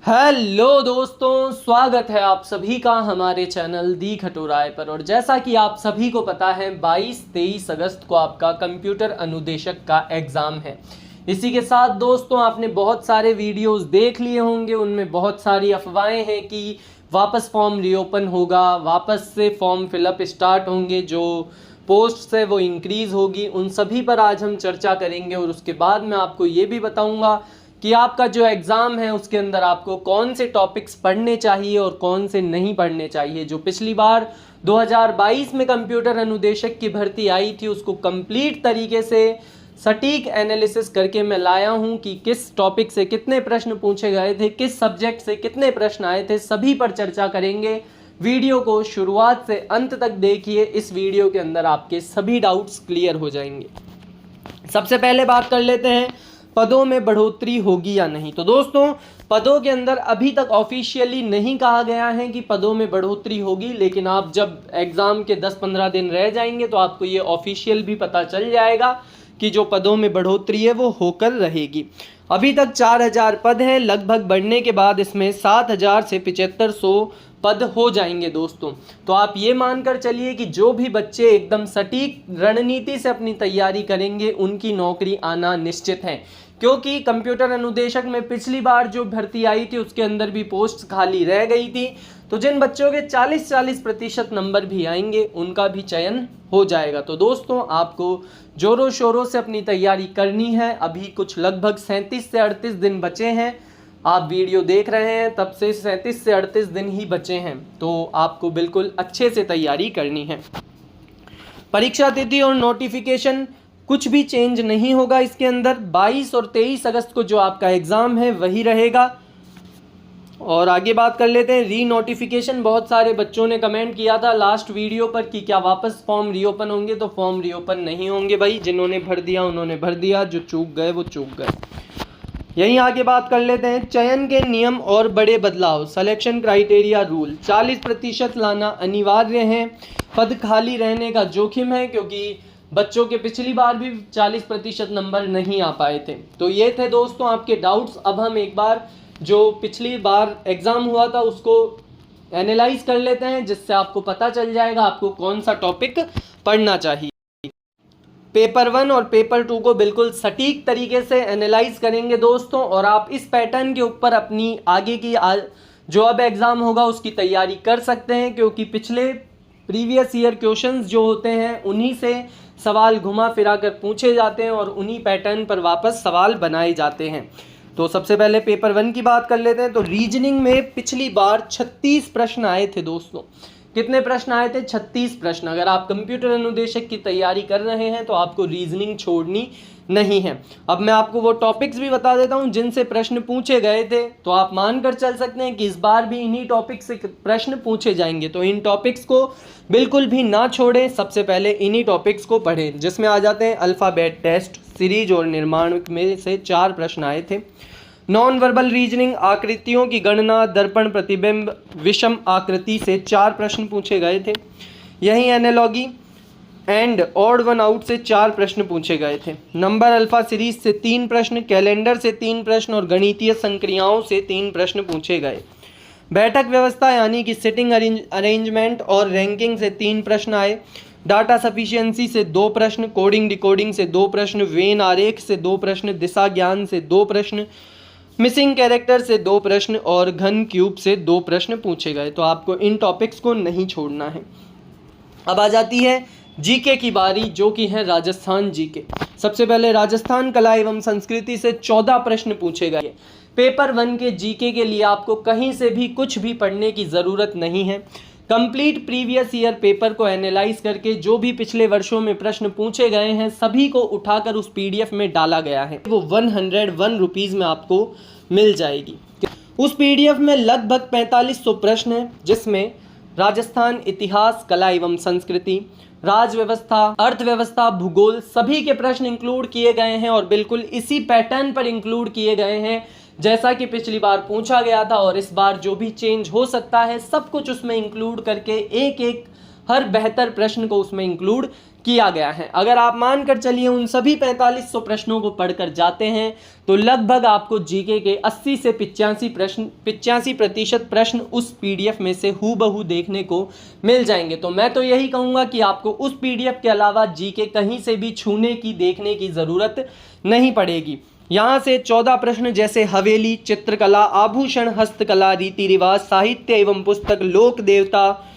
Hello दोस्तों, स्वागत है आप सभी का हमारे चैनल दी खटोराय पर। और जैसा कि आप सभी को पता है 22-23 अगस्त को आपका कंप्यूटर अनुदेशक का एग्ज़ाम है। इसी के साथ दोस्तों आपने बहुत सारे वीडियोस देख लिए होंगे, उनमें बहुत सारी अफवाहें हैं कि वापस फॉर्म रीओपन होगा, वापस से फॉर्म फिलअप स्टार्ट होंगे, जो पोस्ट है वो इंक्रीज़ होगी। उन सभी पर आज हम चर्चा करेंगे और उसके बाद मैं आपको ये भी बताऊंगा कि आपका जो एग्ज़ाम है उसके अंदर आपको कौन से टॉपिक्स पढ़ने चाहिए और कौन से नहीं पढ़ने चाहिए। जो पिछली बार 2022 में कंप्यूटर अनुदेशक की भर्ती आई थी उसको कंप्लीट तरीके से सटीक एनालिसिस करके मैं लाया हूं कि किस टॉपिक से कितने प्रश्न पूछे गए थे, किस सब्जेक्ट से कितने प्रश्न आए थे, सभी पर चर्चा करेंगे। वीडियो को शुरुआत से अंत तक देखिए, इस वीडियो के अंदर आपके सभी डाउट्स क्लियर हो जाएंगे। सबसे पहले बात कर लेते हैं पदों में बढ़ोतरी होगी या नहीं। तो दोस्तों पदों के अंदर अभी तक ऑफिशियली नहीं कहा गया है कि पदों में बढ़ोतरी होगी, लेकिन आप जब एग्ज़ाम के 10-15 दिन रह जाएंगे तो आपको ये ऑफिशियल भी पता चल जाएगा कि जो पदों में बढ़ोतरी है वो होकर रहेगी। अभी तक 4000 पद हैं, लगभग बढ़ने के बाद इसमें 7000 से 7500 पद हो जाएंगे दोस्तों। तो आप ये मानकर चलिए कि जो भी बच्चे एकदम सटीक रणनीति से अपनी तैयारी करेंगे उनकी नौकरी आना निश्चित है, क्योंकि कंप्यूटर अनुदेशक में पिछली बार जो भर्ती आई थी उसके अंदर भी पोस्ट खाली रह गई थी। तो जिन बच्चों के 40% नंबर भी आएंगे उनका भी चयन हो जाएगा। तो दोस्तों आपको जोरों शोरों से अपनी तैयारी करनी है। अभी कुछ लगभग 37 से 38 दिन बचे हैं। आप वीडियो देख रहे हैं तब से 37 से 38 दिन ही बचे हैं, तो आपको बिल्कुल अच्छे से तैयारी करनी है। परीक्षा तिथि और नोटिफिकेशन कुछ भी चेंज नहीं होगा इसके अंदर। 22 और 23 अगस्त को जो आपका एग्ज़ाम है वही रहेगा। और आगे बात कर लेते हैं री नोटिफिकेशन। बहुत सारे बच्चों ने कमेंट किया था लास्ट वीडियो पर कि क्या वापस फॉर्म रीओपन होंगे, तो फॉर्म रीओपन नहीं होंगे भाई। जिन्होंने भर दिया उन्होंने भर दिया, जो चूक गए वो चूक गए। यहीं आगे बात कर लेते हैं चयन के नियम और बड़े बदलाव। सिलेक्शन क्राइटेरिया रूल 40% लाना अनिवार्य है। पद खाली रहने का जोखिम है, क्योंकि बच्चों के पिछली बार भी 40% नंबर नहीं आ पाए थे। तो ये थे दोस्तों आपके डाउट्स। अब हम एक बार जो पिछली बार एग्ज़ाम हुआ था उसको एनालाइज कर लेते हैं, जिससे आपको पता चल जाएगा आपको कौन सा टॉपिक पढ़ना चाहिए। पेपर 1 और पेपर 2 को बिल्कुल सटीक तरीके से एनालाइज करेंगे दोस्तों, और आप इस पैटर्न के ऊपर अपनी आगे की जो अब एग्ज़ाम होगा उसकी तैयारी कर सकते हैं, क्योंकि पिछले प्रीवियस ईयर क्वेश्चंस जो होते हैं उन्हीं से सवाल घुमा फिरा कर पूछे जाते हैं और उन्हीं पैटर्न पर वापस सवाल बनाए जाते हैं। तो सबसे पहले पेपर 1 की बात कर लेते हैं। तो रीजनिंग में पिछली बार 36 प्रश्न आए थे दोस्तों। कितने प्रश्न आए थे? 36 प्रश्न। अगर आप कंप्यूटर अनुदेशक की तैयारी कर रहे हैं तो आपको रीजनिंग छोड़नी नहीं है। अब मैं आपको वो टॉपिक्स भी बता देता हूं जिनसे प्रश्न पूछे गए थे, तो आप मानकर चल सकते हैं कि इस बार भी इन्हीं टॉपिक से प्रश्न पूछे जाएंगे। तो इन टॉपिक्स को बिल्कुल भी ना छोड़ें, सबसे पहले इन्हीं टॉपिक्स को पढ़ें, जिसमें आ जाते हैं अल्फ़ाबेट टेस्ट सीरीज और निर्माण में से 4 प्रश्न आए थे। नॉन वर्बल रीजनिंग आकृतियों की गणना, दर्पण प्रतिबिंब, विषम आकृति से 4 प्रश्न पूछे गए थे। यहीं analogy and odd one out से 4 प्रश्न पूछे गए थे। नंबर अल्फा सीरीज से 3 प्रश्न, कैलेंडर से 3 प्रश्न और गणितीय संक्रियाओं से 3 प्रश्न पूछे गए। बैठक व्यवस्था यानी कि सिटिंग अरेंजमेंट और रैंकिंग से 3 प्रश्न आए। डाटा सफिशिएंसी से 2 प्रश्न, कोडिंग डिकोडिंग से 2 प्रश्न, वेन आरेख से 2 प्रश्न, दिशा ज्ञान से 2 प्रश्न, मिसिंग कैरेक्टर से 2 प्रश्न और घन क्यूब से 2 प्रश्न पूछे गए। तो आपको इन टॉपिक्स को नहीं छोड़ना है। अब आ जाती है जीके की बारी, जो कि है राजस्थान जीके। सबसे पहले राजस्थान कला एवं संस्कृति से 14 प्रश्न पूछे गए। पेपर 1 के जीके के लिए आपको कहीं से भी कुछ भी पढ़ने की ज़रूरत नहीं है। कंप्लीट प्रीवियस ईयर पेपर को एनालाइज करके जो भी पिछले वर्षों में प्रश्न पूछे गए हैं सभी को उठाकर उस पीडीएफ में डाला गया है। वो 101 रुपीज़ में आपको मिल जाएगी। उस पीडीएफ में लगभग 4500 प्रश्न हैं, जिसमें राजस्थान इतिहास, कला एवं संस्कृति, राज व्यवस्था, अर्थव्यवस्था, भूगोल सभी के प्रश्न इंक्लूड किए गए हैं और बिल्कुल इसी पैटर्न पर इंक्लूड किए गए हैं जैसा कि पिछली बार पूछा गया था। और इस बार जो भी चेंज हो सकता है सब कुछ उसमें इंक्लूड करके एक एक हर बेहतर प्रश्न को उसमें इंक्लूड किया गया है। अगर आप मानकर चलिए उन सभी 4500 प्रश्नों को पढ़कर जाते हैं तो लगभग आपको जीके के 80 से 85% प्रश्न उस पीडीएफ में से हूबहू देखने को मिल जाएंगे। तो मैं तो यही कहूँगा कि आपको उस पीडीएफ के अलावा जीके कहीं से भी छूने की देखने की ज़रूरत नहीं पड़ेगी। यहाँ से 14 प्रश्न जैसे हवेली, चित्रकला, आभूषण, हस्तकला, रीति रिवाज, साहित्य एवं पुस्तक, लोक देवता,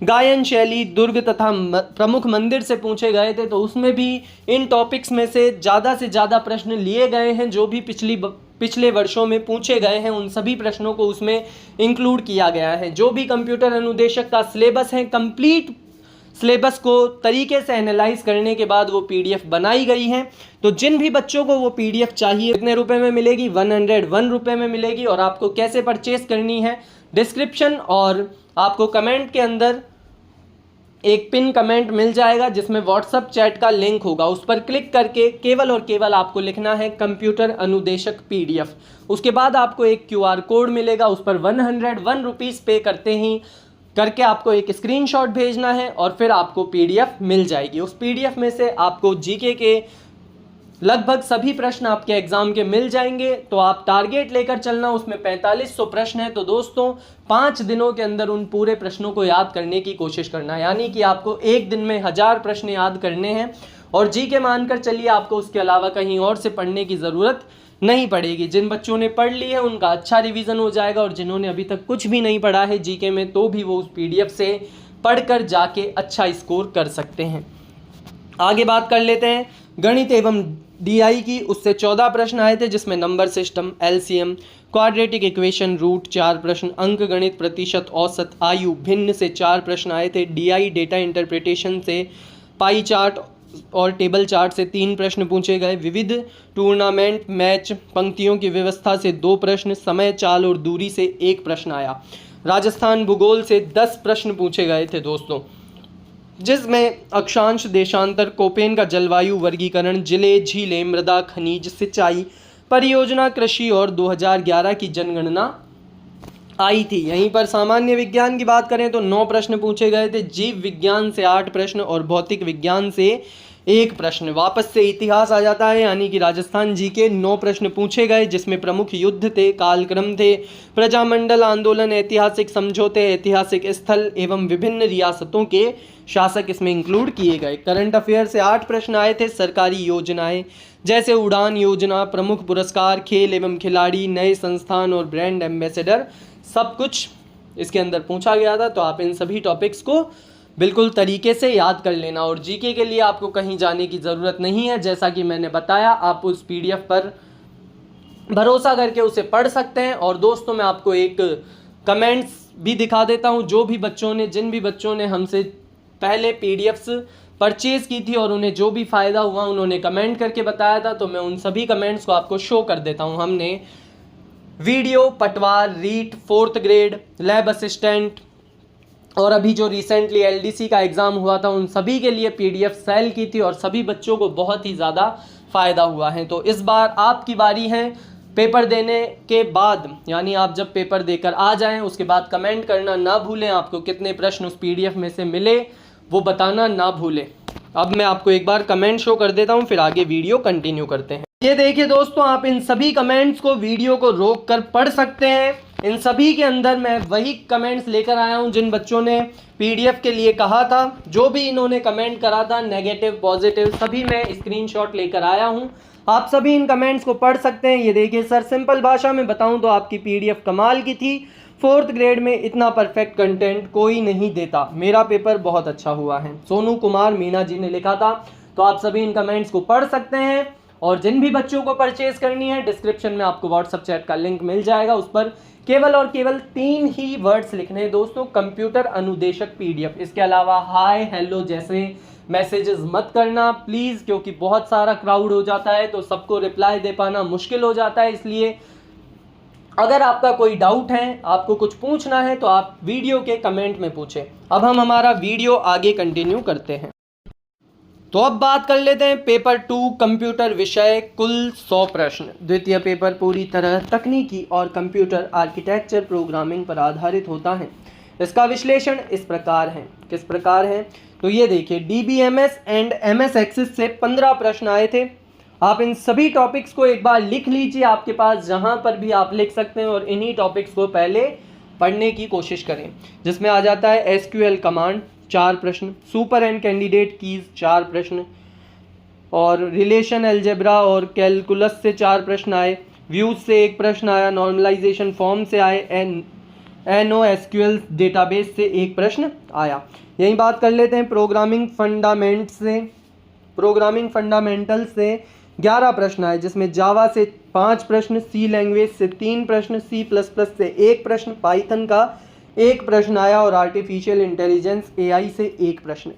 गायन शैली, दुर्ग तथा प्रमुख मंदिर से पूछे गए थे। तो उसमें भी इन टॉपिक्स में से ज़्यादा प्रश्न लिए गए हैं जो भी पिछले वर्षों में पूछे गए हैं, उन सभी प्रश्नों को उसमें इंक्लूड किया गया है। जो भी कंप्यूटर अनुदेशक का सिलेबस है, कंप्लीट सिलेबस को तरीके से एनालाइज करने के बाद वो पीडीएफ बनाई गई है। तो जिन भी बच्चों को वो पीडीएफ चाहिए, कितने रुपए में मिलेगी? 101 रुपये में मिलेगी। और आपको कैसे परचेस करनी है, डिस्क्रिप्शन और आपको कमेंट के अंदर एक पिन कमेंट मिल जाएगा जिसमें व्हाट्सएप चैट का लिंक होगा। उस पर क्लिक करके केवल और केवल आपको लिखना है कंप्यूटर अनुदेशक पीडीएफ। उसके बाद आपको एक क्यूआर कोड मिलेगा, उस पर 101 रुपीज़ पे करके आपको एक स्क्रीनशॉट भेजना है और फिर आपको पीडीएफ मिल जाएगी। उस पीडीएफ में से आपको जीके के लगभग सभी प्रश्न आपके एग्जाम के मिल जाएंगे। तो आप टारगेट लेकर चलना, उसमें 4500 प्रश्न है। तो दोस्तों 5 दिनों के अंदर उन पूरे प्रश्नों को याद करने की कोशिश करना, यानी कि आपको एक दिन में 1000 प्रश्न याद करने हैं। और जीके मानकर चलिए आपको उसके अलावा कहीं और से पढ़ने की ज़रूरत नहीं पड़ेगी। जिन बच्चों ने पढ़ ली है उनका अच्छा रिवीजन हो जाएगा, और जिन्होंने अभी तक कुछ भी नहीं पढ़ा है जीके में तो भी वो उस पीडीएफ से पढ़कर जाके अच्छा स्कोर कर सकते हैं। आगे बात कर लेते हैं गणित एवं डीआई की। उससे 14 प्रश्न आए थे जिसमें number system, LCM, quadratic equation, root 4 प्रश्न, अंक गणित, प्रतिशत, औसत, आयु, भिन्न से 4 प्रश्न आए थे। डीआई डेटा इंटरप्रिटेशन से पाई चार्ट और टेबल चार्ट से 3 प्रश्न पूछे गए। विविध टूर्नामेंट मैच पंक्तियों की व्यवस्था से 2 प्रश्न, समय, चाल और दूरी से 1 प्रश्न आया। राजस्थान भूगोल से 10 प्रश्न पूछे गए थे दोस्तों, जिसमें अक्षांश, देशांतर, कोपेन का जलवायु वर्गीकरण, जिले, झीलें, मृदा, खनिज, सिंचाई, परियोजना, कृषि और 2011 की जनगणना आई थी। यहीं पर सामान्य विज्ञान की बात करें तो 9 प्रश्न पूछे गए थे। जीव विज्ञान से 8 प्रश्न और भौतिक विज्ञान से 1 प्रश्न। वापस से इतिहास आ जाता है, यानी कि राजस्थान जी के 9 प्रश्न पूछे गए जिसमें प्रमुख युद्ध थे, कालक्रम थे, प्रजामंडल आंदोलन, ऐतिहासिक समझौते, ऐतिहासिक स्थल एवं विभिन्न रियासतों के शासक इसमें इंक्लूड किए गए। करंट अफेयर से 8 प्रश्न आए थे। सरकारी योजनाएं जैसे उड़ान योजना, प्रमुख पुरस्कार, खेल एवं खिलाड़ी, नए संस्थान और ब्रांड एम्बेसडर, सब कुछ इसके अंदर पूछा गया था। तो आप इन सभी टॉपिक्स को बिल्कुल तरीके से याद कर लेना। और जीके के लिए आपको कहीं जाने की ज़रूरत नहीं है, जैसा कि मैंने बताया आप उस पीडीएफ पर भरोसा करके उसे पढ़ सकते हैं। और दोस्तों मैं आपको एक कमेंट्स भी दिखा देता हूं, जिन भी बच्चों ने हमसे पहले पीडीएफ्स परचेज़ की थी और उन्हें जो भी फ़ायदा हुआ उन्होंने कमेंट करके बताया था। तो मैं उन सभी कमेंट्स को आपको शो कर देता हूँ। हमने वीडियो, पटवार, REET, 4th grade, lab assistant और अभी जो रिसेंटली एलडीसी का एग्ज़ाम हुआ था उन सभी के लिए पीडीएफ सेल की थी और सभी बच्चों को बहुत ही ज़्यादा फ़ायदा हुआ है। तो इस बार आपकी बारी है पेपर देने के बाद, यानी आप जब पेपर देकर आ जाएं उसके बाद कमेंट करना ना भूलें। आपको कितने प्रश्न उस पीडीएफ में से मिले वो बताना ना भूलें। अब मैं आपको एक बार कमेंट शो कर देता हूं, फिर आगे वीडियो कंटिन्यू करते हैं। ये देखिए दोस्तों, आप इन सभी कमेंट्स को वीडियो को रोक कर पढ़ सकते हैं। इन सभी के अंदर मैं वही कमेंट्स लेकर आया हूं जिन बच्चों ने पीडीएफ के लिए कहा था। जो भी इन्होंने कमेंट करा था, नेगेटिव, पॉजिटिव, सभी मैं स्क्रीनशॉट लेकर आया हूं। आप सभी इन कमेंट्स को पढ़ सकते हैं। ये देखिए सर, सिंपल भाषा में बताऊं तो आपकी पीडीएफ कमाल की थी। 4th ग्रेड में इतना परफेक्ट कंटेंट कोई नहीं देता। मेरा पेपर बहुत अच्छा हुआ है। सोनू कुमार मीना जी ने लिखा था। तो आप सभी इन कमेंट्स को पढ़ सकते हैं। और जिन भी बच्चों को परचेज करनी है, डिस्क्रिप्शन में आपको व्हाट्सएप चैट का लिंक मिल जाएगा। उस पर केवल और केवल 3 ही वर्ड्स लिखने हैं दोस्तों, कंप्यूटर अनुदेशक पीडीएफ। इसके अलावा हाय, हेलो जैसे मैसेजेस मत करना प्लीज़, क्योंकि बहुत सारा क्राउड हो जाता है तो सबको रिप्लाई दे पाना मुश्किल हो जाता है। इसलिए अगर आपका कोई डाउट है, आपको कुछ पूछना है, तो आप वीडियो के कमेंट में पूछें। अब हम हमारा वीडियो आगे कंटिन्यू करते हैं। तो अब बात कर लेते हैं पेपर 2 कंप्यूटर विषय, कुल 100 प्रश्न। द्वितीय पेपर पूरी तरह तकनीकी और कंप्यूटर आर्किटेक्चर प्रोग्रामिंग पर आधारित होता है। इसका विश्लेषण इस प्रकार है। किस प्रकार है? तो ये देखिए DBMS एंड MS एक्सिस से 15 प्रश्न आए थे। आप इन सभी टॉपिक्स को एक बार लिख लीजिए आपके पास, जहां पर भी आप लिख सकते हैं, और इन्हीं टॉपिक्स को पहले पढ़ने की कोशिश करें, जिसमें आ जाता है SQL कमांड 4 प्रश्न, सुपर एंड कैंडिडेट कीज 4 प्रश्न, और रिलेशन अलजेब्रा और कैलकुलस से 4 प्रश्न आए, व्यूज से 1 प्रश्न आया, नॉर्मलाइजेशन फॉर्म से आए, NoSQL डेटाबेस से 1 प्रश्न आया। यही बात कर लेते हैं प्रोग्रामिंग फंडामेंटल से 11 प्रश्न आए, जिसमें जावा से 5 प्रश्न, सी लैंग्वेज से 3 प्रश्न, C++ से 1 प्रश्न, पाइथन का 1 प्रश्न आया, और आर्टिफिशियल इंटेलिजेंस AI से 1 प्रश्न।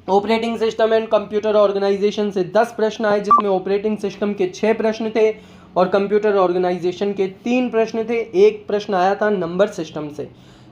Operating system and computer organization से 10 प्रश्न आए, जिसमें ऑपरेटिंग सिस्टम के 6 प्रश्न थे और कंप्यूटर ऑर्गेनाइजेशन के 3 प्रश्न थे। 1 प्रश्न आया था नंबर सिस्टम से।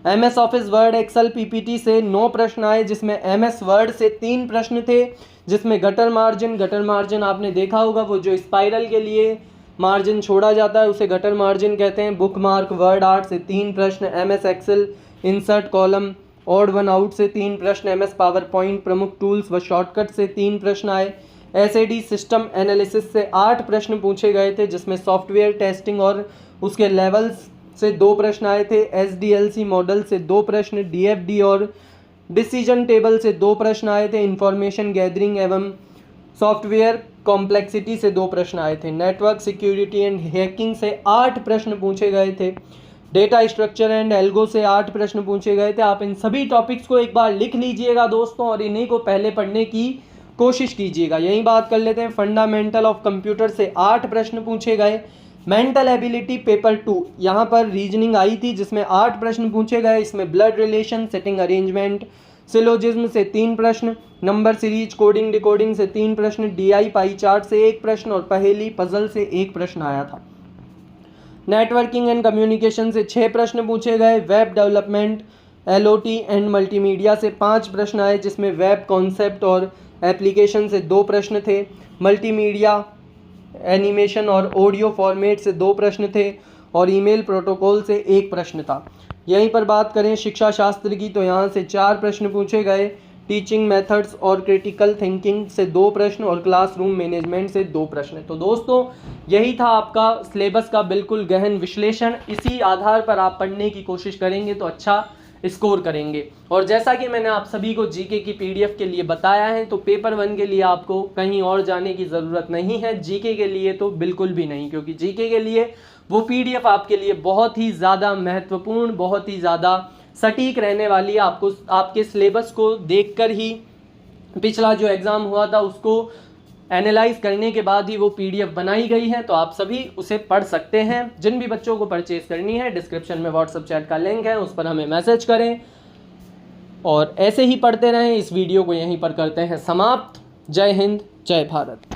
MS office word excel PPT से 9 प्रश्न आए, जिसमें MS वर्ड से 3 प्रश्न थे, जिसमें गटर मार्जिन आपने देखा होगा, वो जो स्पाइरल के लिए मार्जिन छोड़ा जाता है उसे गटर मार्जिन कहते हैं। बुक मार्क वर्ड आर्ट से 3 प्रश्न, MS excel insert column odd one out से 3 प्रश्न, MS पावर पॉइंट प्रमुख टूल्स व शॉर्टकट से 3 प्रश्न आए। SAD सिस्टम एनालिसिस से 8 प्रश्न पूछे गए थे, जिसमें सॉफ्टवेयर टेस्टिंग और उसके लेवल्स से 2 प्रश्न आए थे। SDLC मॉडल से 2 प्रश्न, DFD और डिसीजन टेबल से 2 प्रश्न आए थे। इंफॉर्मेशन गैदरिंग एवं सॉफ्टवेयर कॉम्प्लेक्सिटी से 2 प्रश्न आए थे। नेटवर्क सिक्योरिटी एंड हैकिंग से 8 प्रश्न पूछे गए थे। डेटा स्ट्रक्चर एंड एल्गो से 8 प्रश्न पूछे गए थे। आप इन सभी टॉपिक्स को एक बार लिख लीजिएगा दोस्तों, और इन्हीं को पहले पढ़ने की कोशिश कीजिएगा। यही बात कर लेते हैं फंडामेंटल ऑफ कंप्यूटर से 8 प्रश्न पूछे गए। मेंटल एबिलिटी पेपर 2, यहाँ पर रीजनिंग आई थी, जिसमें 8 प्रश्न पूछे गए। इसमें blood relation, setting arrangement, syllogism से 3 प्रश्न, नंबर सीरीज, कोडिंग डिकोडिंग से 3 प्रश्न, DI पाई चार्ट से 1 प्रश्न और पहेली पजल से 1 प्रश्न आया था। नेटवर्किंग एंड कम्युनिकेशन से 6 प्रश्न पूछे गए। Web development, LOT and multimedia से 5 प्रश्न आए, जिसमें वेब कॉन्सेप्ट और एप्लीकेशन से 2 प्रश्न थे। मल्टीमीडिया, एनिमेशन और ऑडियो फॉर्मेट से 2 प्रश्न थे, और ईमेल प्रोटोकॉल से 1 प्रश्न था। यहीं पर बात करें शिक्षा शास्त्र की, तो यहाँ से 4 प्रश्न पूछे गए। टीचिंग मेथड्स और क्रिटिकल थिंकिंग से 2 प्रश्न, और क्लासरूम मैनेजमेंट से 2 प्रश्न। तो दोस्तों यही था आपका सिलेबस का बिल्कुल गहन विश्लेषण। इसी आधार पर आप पढ़ने की कोशिश करेंगे तो अच्छा स्कोर करेंगे। और जैसा कि मैंने आप सभी को जीके की PDF के लिए बताया है, तो पेपर 1 के लिए आपको कहीं और जाने की ज़रूरत नहीं है, जीके के लिए तो बिल्कुल भी नहीं, क्योंकि जीके के लिए वो PDF आपके लिए बहुत ही ज़्यादा महत्वपूर्ण, बहुत ही ज़्यादा सटीक रहने वाली है। आपको आपके सिलेबस को देखकर ही पिछला जो एग्ज़ाम हुआ था उसको एनालाइज करने के बाद ही वो PDF बनाई गई है, तो आप सभी उसे पढ़ सकते हैं। जिन भी बच्चों को परचेज करनी है, डिस्क्रिप्शन में व्हाट्सएप चैट का लिंक है, उस पर हमें मैसेज करें, और ऐसे ही पढ़ते रहें। इस वीडियो को यहीं पर करते हैं समाप्त। जय हिंद, जय भारत।